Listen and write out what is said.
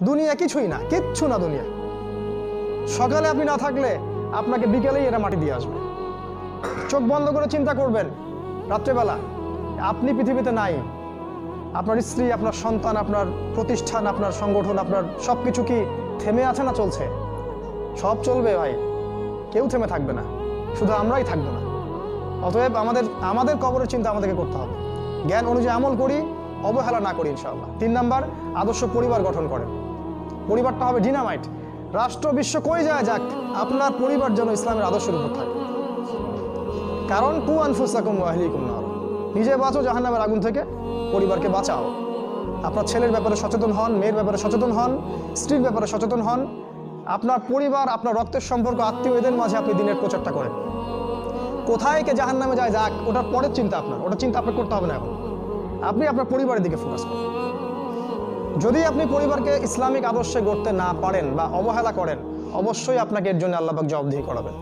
দুনিয়া কিছুই না, কিচ্ছু না দুনিয়া। সকালে আপনি না থাকলে আপনাকে বিকেলেই এরা মাটি দিয়ে আসবে। চোখ বন্ধ করে চিন্তা করবেন রাত্রেবেলা আপনি পৃথিবীতে নাই, আপনার স্ত্রী, আপনার সন্তান, আপনার প্রতিষ্ঠান, আপনার সংগঠন, আপনার সব কিছু কি থেমে আছে না চলছে? সব চলবে ভাই, কেউ থেমে থাকবে না, শুধু আমরাই থাকবো না। অতএব আমাদের কবরের চিন্তা আমাদেরকে করতে হবে। জ্ঞান অনুযায়ী আমল করি, অবহেলা না করি ইনশাআল্লাহ। 3 নাম্বার, আদর্শ পরিবার গঠন করেন। পরিবারটা হবে ডিনামাইট। রাষ্ট্র বিশ্ব কই যায় যাক, আপনার পরিবার যেন ইসলামের আদর্শের উপর থাকে। কারণ কু আনফুসাকুম ওয়া আহলিকুম নার, নিজে বাঁচো জাহান্নামের আগুন থেকে, পরিবারকে বাঁচাও। আপনার ছেলের ব্যাপারে সচেতন হন, মেয়ের ব্যাপারে সচেতন হন, স্ত্রীর ব্যাপারে সচেতন হন। আপনার পরিবার, আপনার রক্তের সম্পর্ক, আত্মীয়, এদের মাঝে আপনি দিনের প্রচারটা করেন। কোথায় কে জাহান্নামে যায় যাক, ওটার পরের চিন্তা আপনার, ওটা চিন্তা আপনার করতে হবে না এখন। আপনি আপনার পরিবারের দিকে ফোকাস করেন। যদি আপনি পরিবারকে ইসলামিক আদর্শে গড়তে না পারেন বা অবহেলা করেন, অবশ্যই আপনাকে এর জন্য আল্লাহ পাক জবাবদিহি করাবেন।